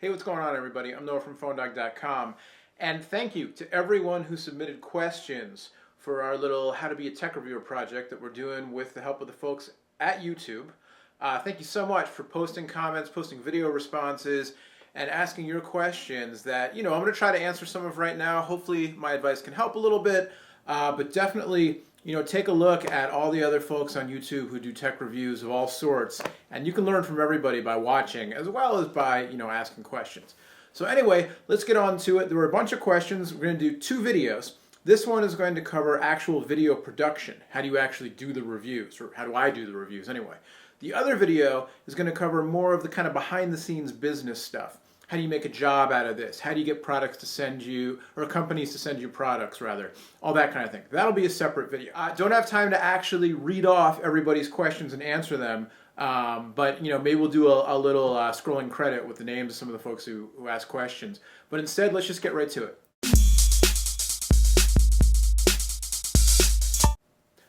Hey, what's going on, everybody? I'm Noah from PhoneDog.com, and thank you to everyone who submitted questions for our little How to Be a Tech Reviewer project that we're doing with the help of the folks at YouTube. Thank you so much for posting comments, posting video responses, and asking your questions that, I'm going to try to answer some of right now. Hopefully my advice can help a little bit, but definitely, take a look at all the other folks on YouTube who do tech reviews of all sorts, and you can learn from everybody by watching as well as by, asking questions. So anyway, let's get on to it. There were a bunch of questions. We're going to do two videos. This one is going to cover actual video production. How do you actually do the reviews, or how do I do the reviews anyway? The other video is going to cover more of the kind of behind the scenes business stuff. How do you make a job out of this? How do you get products to send you, or companies to send you products rather? All that kind of thing. That'll be a separate video. I don't have time to actually read off everybody's questions and answer them, but maybe we'll do a little scrolling credit with the names of some of the folks who asked questions. But instead, let's just get right to it.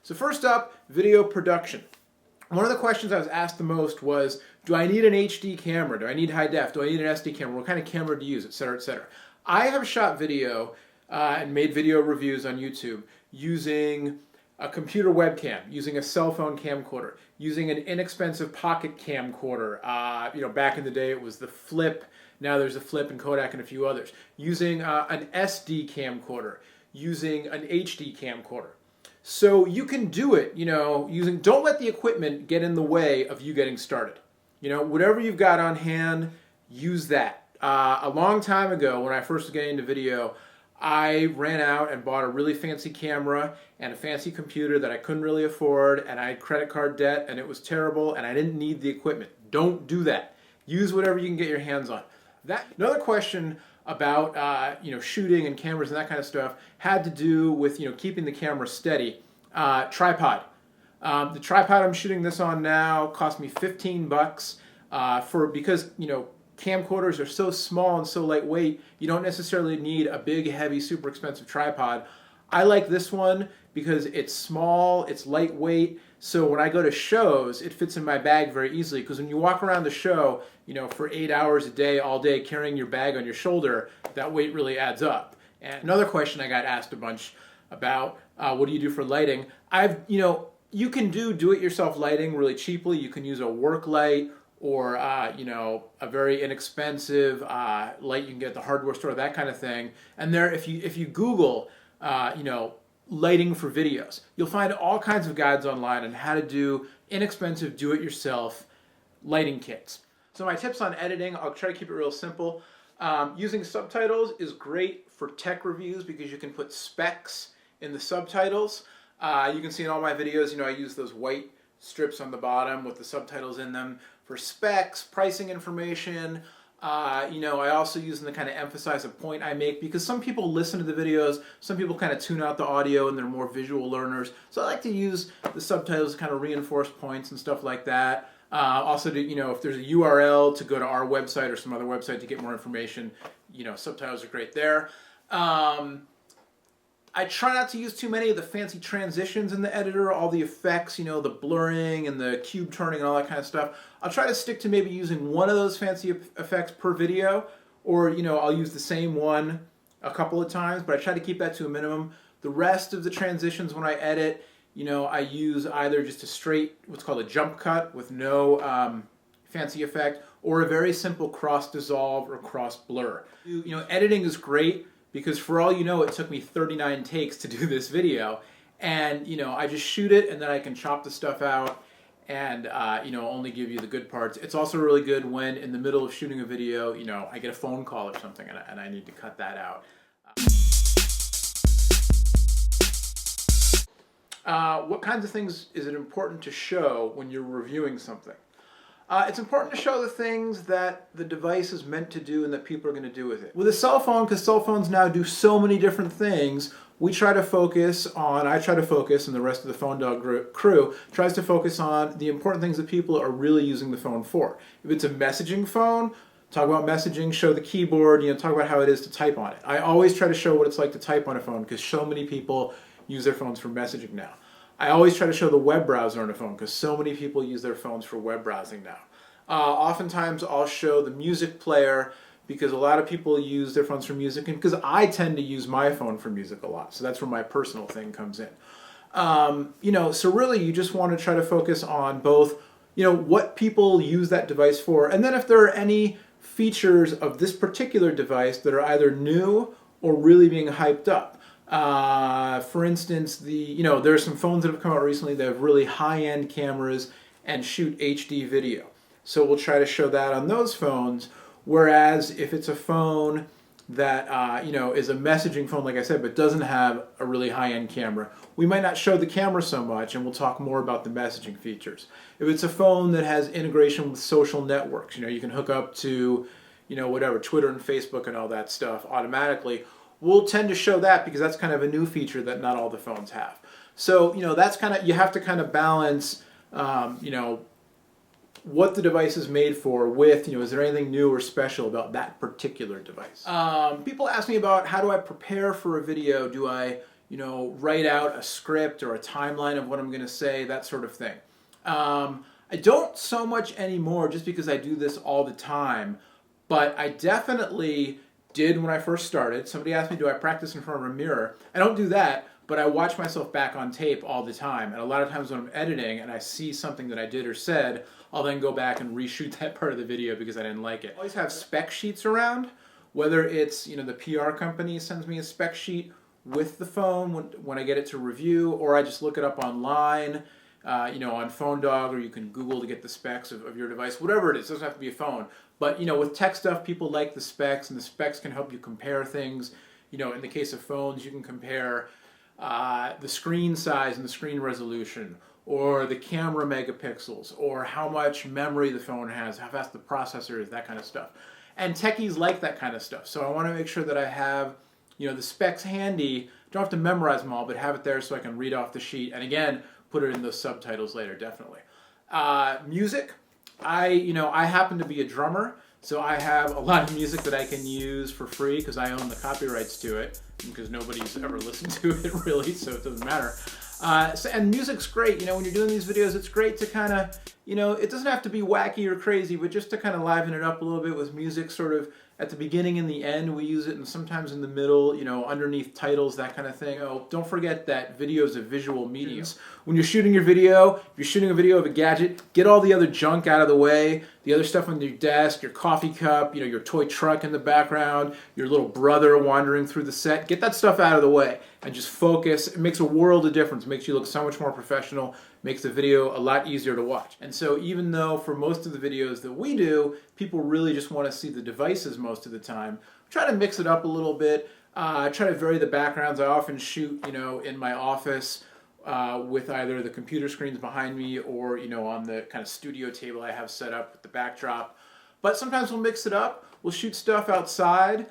So first up, video production. One of the questions I was asked the most was, do I need an HD camera? Do I need high def? Do I need an SD camera? What kind of camera to use, etc., etc. I have shot video and made video reviews on YouTube using a computer webcam, using a cell phone camcorder, using an inexpensive pocket camcorder. Back in the day it was the Flip. Now there's a Flip and Kodak and a few others. Using an SD camcorder, using an HD camcorder. So you can do it, don't let the equipment get in the way of you getting started. Whatever you've got on hand, use that. A long time ago, when I first was getting into video, I ran out and bought a really fancy camera and a fancy computer that I couldn't really afford, and I had credit card debt, and it was terrible, and I didn't need the equipment. Don't do that. Use whatever you can get your hands on. Another question about shooting and cameras and that kind of stuff had to do with keeping the camera steady. Tripod. The tripod I'm shooting this on now cost me $15 because camcorders are so small and so lightweight. You don't necessarily need a big, heavy, super expensive tripod. I like this one because it's small, it's lightweight, so when I go to shows, it fits in my bag very easily, because when you walk around the show, for 8 hours a day, all day, carrying your bag on your shoulder, that weight really adds up. And another question I got asked a bunch about, what do you do for lighting? You can do it-yourself lighting really cheaply. You can use a work light or, a very inexpensive light you can get at the hardware store, that kind of thing. And if you Google, lighting for videos, you'll find all kinds of guides online on how to do inexpensive do-it-yourself lighting kits. So my tips on editing, I'll try to keep it real simple. Using subtitles is great for tech reviews because you can put specs in the subtitles. You can see in all my videos, I use those white strips on the bottom with the subtitles in them for specs, pricing information. I also use them to kind of emphasize a point I make, because some people listen to the videos, some people kind of tune out the audio and they're more visual learners. So I like to use the subtitles to kind of reinforce points and stuff like that. Also, if there's a URL to go to our website or some other website to get more information, subtitles are great there. I try not to use too many of the fancy transitions in the editor, all the effects, the blurring and the cube turning and all that kind of stuff. I'll try to stick to maybe using one of those fancy effects per video, or, I'll use the same one a couple of times, but I try to keep that to a minimum. The rest of the transitions when I edit, I use either just a straight, what's called a jump cut with no fancy effect, or a very simple cross dissolve or cross blur. Editing is great, because for all it took me 39 takes to do this video, and I just shoot it and then I can chop the stuff out and only give you the good parts. It's also really good when in the middle of shooting a video, I get a phone call or something and I need to cut that out. What kinds of things is it important to show when you're reviewing something? It's important to show the things that the device is meant to do and that people are going to do with it. With a cell phone, because cell phones now do so many different things, I try to focus, and the rest of the Phone Dog crew tries to focus on the important things that people are really using the phone for. If it's a messaging phone, talk about messaging, show the keyboard, talk about how it is to type on it. I always try to show what it's like to type on a phone, because so many people use their phones for messaging now. I always try to show the web browser on a phone, because so many people use their phones for web browsing now. Oftentimes I'll show the music player because a lot of people use their phones for music, and because I tend to use my phone for music a lot. So that's where my personal thing comes in. So really you just want to try to focus on both, what people use that device for, and then if there are any features of this particular device that are either new or really being hyped up. For instance, there are some phones that have come out recently that have really high-end cameras and shoot HD video. So we'll try to show that on those phones. Whereas if it's a phone that is a messaging phone, like I said, but doesn't have a really high-end camera, we might not show the camera so much, and we'll talk more about the messaging features. If it's a phone that has integration with social networks, you can hook up to, whatever, Twitter and Facebook and all that stuff automatically, we'll tend to show that because that's kind of a new feature that not all the phones have. So, that's you have to kind of balance, what the device is made for with, is there anything new or special about that particular device? People ask me about how do I prepare for a video? Do I, write out a script or a timeline of what I'm going to say, that sort of thing. I don't so much anymore just because I do this all the time, but I definitely did when I first started. Somebody asked me, do I practice in front of a mirror? I don't do that, but I watch myself back on tape all the time. And a lot of times when I'm editing and I see something that I did or said, I'll then go back and reshoot that part of the video because I didn't like it. I always have spec sheets around, whether it's, the PR company sends me a spec sheet with the phone when I get it to review, or I just look it up online, on PhoneDog, or you can Google to get the specs of your device, whatever it is. It doesn't have to be a phone. But, with tech stuff, people like the specs, and the specs can help you compare things. In the case of phones, you can compare the screen size and the screen resolution, or the camera megapixels, or how much memory the phone has, how fast the processor is, that kind of stuff. And techies like that kind of stuff. So I want to make sure that I have, the specs handy. Don't have to memorize them all, but have it there so I can read off the sheet. And again, put it in those subtitles later, definitely. Music. I happen to be a drummer, so I have a lot of music that I can use for free because I own the copyrights to it, because nobody's ever listened to it really, so it doesn't matter. And music's great, when you're doing these videos, it's great to kind of, it doesn't have to be wacky or crazy, but just to kind of liven it up a little bit with music sort of at the beginning and the end. We use it, and sometimes in the middle, underneath titles, that kind of thing. Oh, don't forget that video is a visual medium. When you're shooting your video, if you're shooting a video of a gadget, get all the other junk out of the way, the other stuff on your desk, your coffee cup, your toy truck in the background, your little brother wandering through the set. Get that stuff out of the way and just focus. It makes a world of difference. It makes you look so much more professional, makes the video a lot easier to watch. And so even though for most of the videos that we do, people really just want to see the devices most of the time, try to mix it up a little bit, try to vary the backgrounds. I often shoot, in my office with either the computer screens behind me or, on the kind of studio table I have set up with the backdrop. But sometimes we'll mix it up. We'll shoot stuff outside.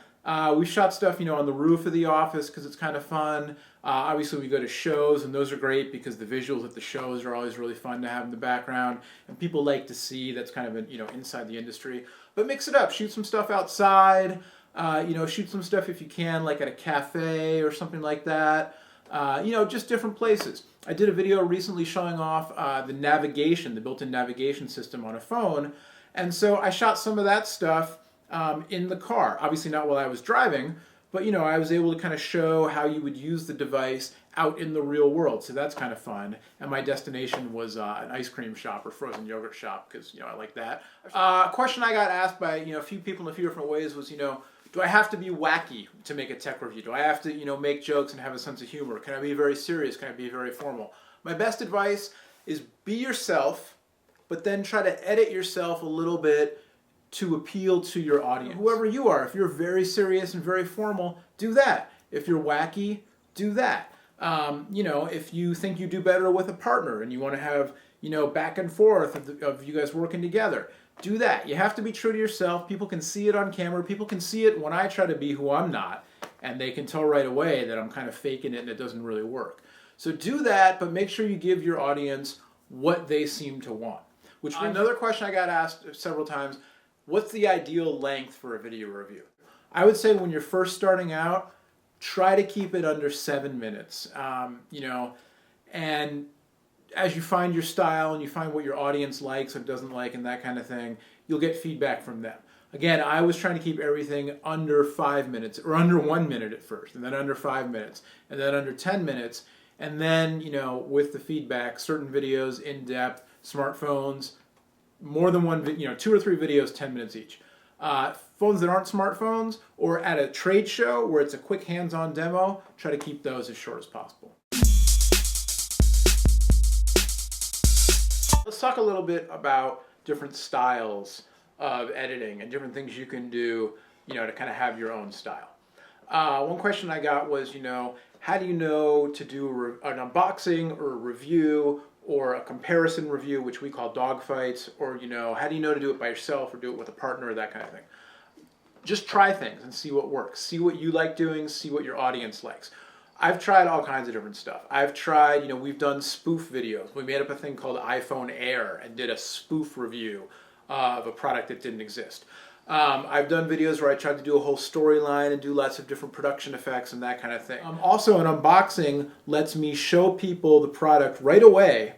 We've shot stuff, on the roof of the office because it's kind of fun. Obviously, we go to shows, and those are great because the visuals at the shows are always really fun to have in the background, and people like to see. That's kind of, inside the industry. But mix it up. Shoot some stuff outside. Shoot some stuff if you can, like at a cafe or something like that. Just different places. I did a video recently showing off the built-in navigation system on a phone, and so I shot some of that stuff in the car. Obviously not while I was driving, but I was able to kind of show how you would use the device out in the real world. So that's kind of fun. And my destination was an ice cream shop or frozen yogurt shop because I like that. A question I got asked by a few people in a few different ways was do I have to be wacky to make a tech review? Do I have to make jokes and have a sense of humor? Can I be very serious? Can I be very formal? My best advice is be yourself, but then try to edit yourself a little bit to appeal to your audience. Whoever you are, if you're very serious and very formal, do that. If you're wacky, do that. If you think you do better with a partner and you want to have, back and forth of you guys working together, do that. You have to be true to yourself. People can see it on camera. People can see it when I try to be who I'm not, and they can tell right away that I'm kind of faking it and it doesn't really work. So do that, but make sure you give your audience what they seem to want. Which another question I got asked several times, what's the ideal length for a video review? I would say when you're first starting out, try to keep it under 7 minutes. And as you find your style and you find what your audience likes or doesn't like and that kind of thing, you'll get feedback from them. Again, I was trying to keep everything under 5 minutes, or under 1 minute at first, and then under 5 minutes, and then under 10 minutes, and then, with the feedback, certain videos, in-depth, smartphones, more than one, 2 or 3 videos, 10 minutes each. Phones that aren't smartphones, or at a trade show where it's a quick hands-on demo, try to keep those as short as possible. Let's talk a little bit about different styles of editing and different things you can do, to kind of have your own style. One question I got was, how do you know to do an unboxing or a review or a comparison review, which we call dogfights, or, how do you know to do it by yourself or do it with a partner or that kind of thing? Just try things and see what works. See what you like doing, see what your audience likes. I've tried all kinds of different stuff. I've tried, we've done spoof videos. We made up a thing called iPhone Air and did a spoof review of a product that didn't exist. I've done videos where I tried to do a whole storyline and do lots of different production effects and that kind of thing. Also, an unboxing lets me show people the product right away.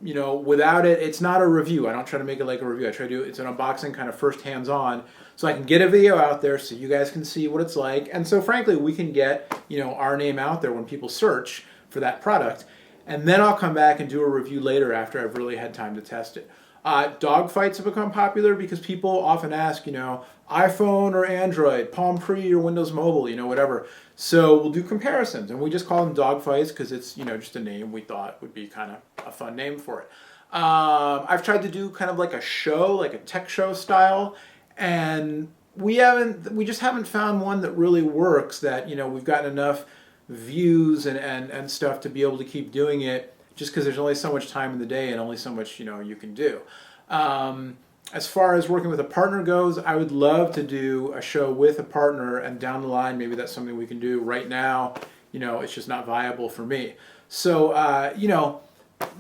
Without it, it's not a review. I don't try to make it like a review. I try to do it's an unboxing, kind of first hands-on, so I can get a video out there so you guys can see what it's like. And so frankly, we can get, our name out there when people search for that product. And then I'll come back and do a review later after I've really had time to test it. Dogfights have become popular because people often ask, iPhone or Android, Palm Pre or Windows Mobile, whatever. So we'll do comparisons, and we just call them dogfights because it's, just a name we thought would be kind of a fun name for it. I've tried to do kind of like a show, like a tech show style, and we just haven't found one that really works, that, we've gotten enough views and stuff to be able to keep doing it, just because there's only so much time in the day and only so much, you can do. As far as working with a partner goes, I would love to do a show with a partner, and down the line, maybe that's something we can do. Right now, it's just not viable for me. So,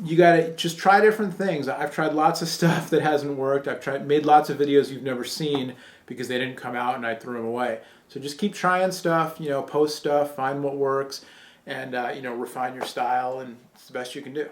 you got to just try different things. I've tried lots of stuff that hasn't worked. I've made lots of videos you've never seen because they didn't come out and I threw them away. So just keep trying stuff, post stuff, find what works, and refine your style, and it's the best you can do.